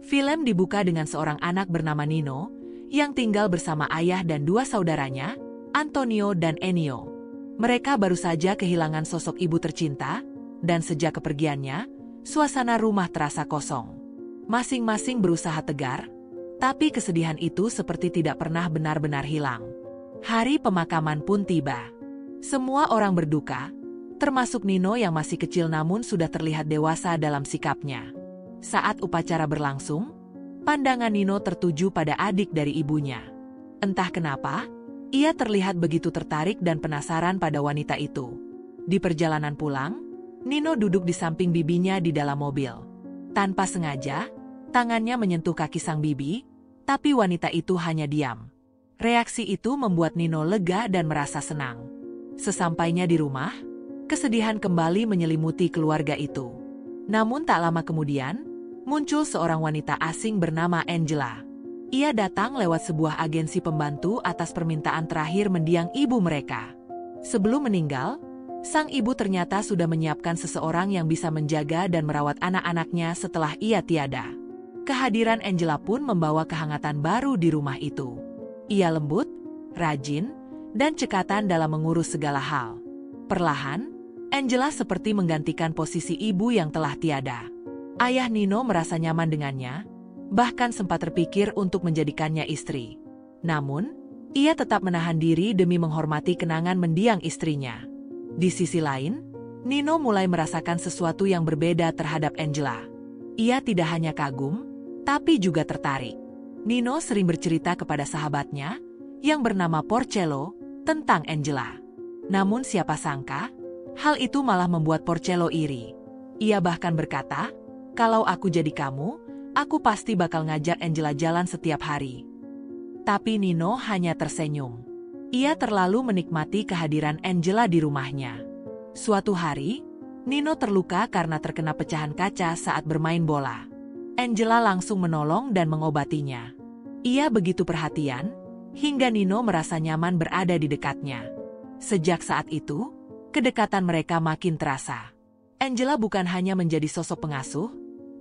Film dibuka dengan seorang anak bernama Nino, yang tinggal bersama ayah dan dua saudaranya, Antonio dan Ennio. Mereka baru saja kehilangan sosok ibu tercinta, dan sejak kepergiannya, suasana rumah terasa kosong. Masing-masing berusaha tegar, tapi kesedihan itu seperti tidak pernah benar-benar hilang. Hari pemakaman pun tiba. Semua orang berduka, termasuk Nino yang masih kecil namun sudah terlihat dewasa dalam sikapnya. Saat upacara berlangsung, pandangan Nino tertuju pada adik dari ibunya. Entah kenapa, ia terlihat begitu tertarik dan penasaran pada wanita itu. Di perjalanan pulang, Nino duduk di samping bibinya di dalam mobil. Tanpa sengaja, tangannya menyentuh kaki sang bibi, tapi wanita itu hanya diam. Reaksi itu membuat Nino lega dan merasa senang. Sesampainya di rumah, kesedihan kembali menyelimuti keluarga itu. Namun tak lama kemudian, muncul seorang wanita asing bernama Angela. Ia datang lewat sebuah agensi pembantu atas permintaan terakhir mendiang ibu mereka. Sebelum meninggal, sang ibu ternyata sudah menyiapkan seseorang yang bisa menjaga dan merawat anak-anaknya setelah ia tiada. Kehadiran Angela pun membawa kehangatan baru di rumah itu. Ia lembut, rajin, dan cekatan dalam mengurus segala hal. Perlahan, Angela seperti menggantikan posisi ibu yang telah tiada. Ayah Nino merasa nyaman dengannya, bahkan sempat terpikir untuk menjadikannya istri. Namun, ia tetap menahan diri demi menghormati kenangan mendiang istrinya. Di sisi lain, Nino mulai merasakan sesuatu yang berbeda terhadap Angela. Ia tidak hanya kagum, tapi juga tertarik. Nino sering bercerita kepada sahabatnya, yang bernama Porcello, tentang Angela. Namun siapa sangka, hal itu malah membuat Porcello iri. Ia bahkan berkata, "Kalau aku jadi kamu, aku pasti bakal ngajak Angela jalan setiap hari." Tapi Nino hanya tersenyum. Ia terlalu menikmati kehadiran Angela di rumahnya. Suatu hari, Nino terluka karena terkena pecahan kaca saat bermain bola. Angela langsung menolong dan mengobatinya. Ia begitu perhatian, hingga Nino merasa nyaman berada di dekatnya. Sejak saat itu, kedekatan mereka makin terasa. Angela bukan hanya menjadi sosok pengasuh,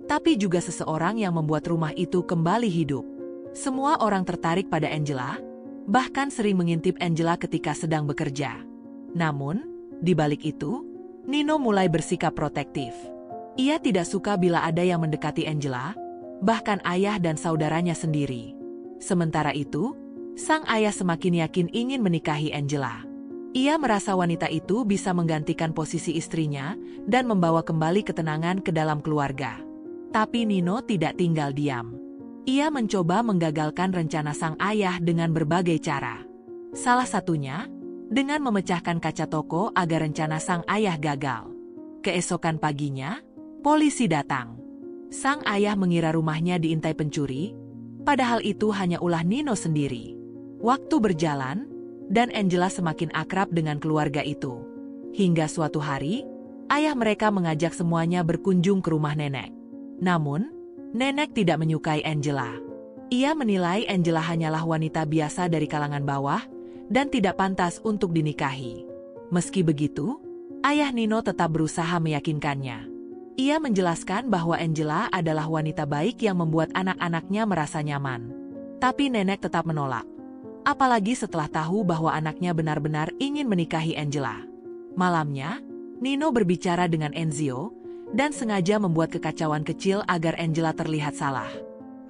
tapi juga seseorang yang membuat rumah itu kembali hidup. Semua orang tertarik pada Angela, bahkan sering mengintip Angela ketika sedang bekerja. Namun, di balik itu, Nino mulai bersikap protektif. Ia tidak suka bila ada yang mendekati Angela, bahkan ayah dan saudaranya sendiri. Sementara itu, sang ayah semakin yakin ingin menikahi Angela. Ia merasa wanita itu bisa menggantikan posisi istrinya dan membawa kembali ketenangan ke dalam keluarga. Tapi Nino tidak tinggal diam. Ia mencoba menggagalkan rencana sang ayah dengan berbagai cara. Salah satunya, dengan memecahkan kaca toko agar rencana sang ayah gagal. Keesokan paginya, polisi datang. Sang ayah mengira rumahnya diintai pencuri, padahal itu hanya ulah Nino sendiri. Waktu berjalan, dan Angela semakin akrab dengan keluarga itu. Hingga suatu hari, ayah mereka mengajak semuanya berkunjung ke rumah nenek. Namun, nenek tidak menyukai Angela. Ia menilai Angela hanyalah wanita biasa dari kalangan bawah dan tidak pantas untuk dinikahi. Meski begitu, ayah Nino tetap berusaha meyakinkannya. Ia menjelaskan bahwa Angela adalah wanita baik yang membuat anak-anaknya merasa nyaman. Tapi nenek tetap menolak. Apalagi setelah tahu bahwa anaknya benar-benar ingin menikahi Angela. Malamnya, Nino berbicara dengan Enzio, dan sengaja membuat kekacauan kecil agar Angela terlihat salah.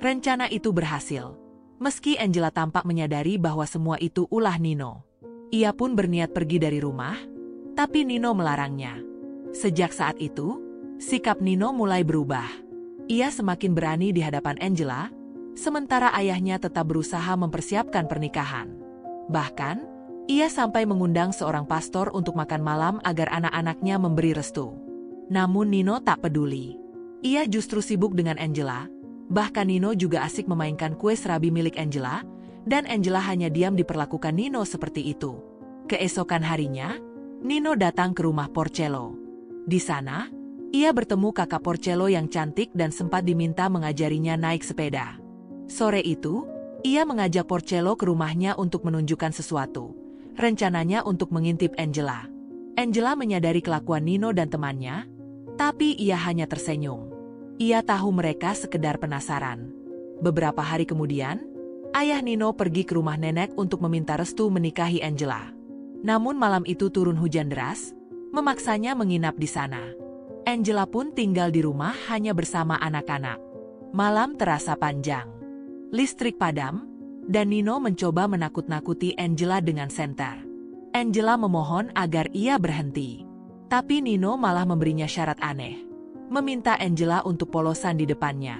Rencana itu berhasil. Meski Angela tampak menyadari bahwa semua itu ulah Nino. Ia pun berniat pergi dari rumah, tapi Nino melarangnya. Sejak saat itu, sikap Nino mulai berubah. Ia semakin berani di hadapan Angela, sementara ayahnya tetap berusaha mempersiapkan pernikahan. Bahkan, ia sampai mengundang seorang pastor untuk makan malam agar anak-anaknya memberi restu. Namun Nino tak peduli. Ia justru sibuk dengan Angela. Bahkan Nino juga asik memainkan kue serabi milik Angela, dan Angela hanya diam diperlakukan Nino seperti itu. Keesokan harinya, Nino datang ke rumah Porcello. Di sana, ia bertemu kakak Porcello yang cantik dan sempat diminta mengajarinya naik sepeda. Sore itu, ia mengajak Porcello ke rumahnya untuk menunjukkan sesuatu. Rencananya untuk mengintip Angela. Angela menyadari kelakuan Nino dan temannya, tapi ia hanya tersenyum. Ia tahu mereka sekedar penasaran. Beberapa hari kemudian, ayah Nino pergi ke rumah nenek untuk meminta restu menikahi Angela. Namun malam itu turun hujan deras, memaksanya menginap di sana. Angela pun tinggal di rumah hanya bersama anak-anak. Malam terasa panjang. Listrik padam, dan Nino mencoba menakut-nakuti Angela dengan senter. Angela memohon agar ia berhenti. Tapi Nino malah memberinya syarat aneh. Meminta Angela untuk polosan di depannya.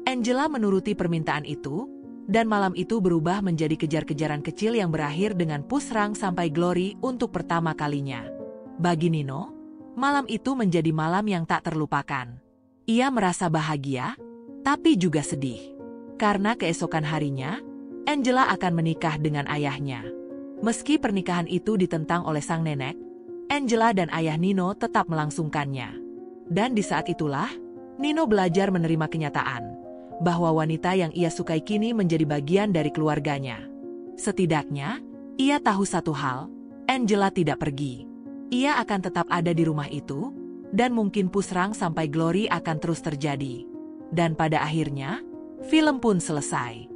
Angela menuruti permintaan itu, dan malam itu berubah menjadi kejar-kejaran kecil yang berakhir dengan pusrang sampai glory untuk pertama kalinya. Bagi Nino, malam itu menjadi malam yang tak terlupakan. Ia merasa bahagia, tapi juga sedih. Karena keesokan harinya, Angela akan menikah dengan ayahnya. Meski pernikahan itu ditentang oleh sang nenek, Angela dan ayah Nino tetap melangsungkannya. Dan di saat itulah, Nino belajar menerima kenyataan bahwa wanita yang ia sukai kini menjadi bagian dari keluarganya. Setidaknya, ia tahu satu hal, Angela tidak pergi. Ia akan tetap ada di rumah itu, dan mungkin pusrang sampai glory akan terus terjadi. Dan pada akhirnya, film pun selesai.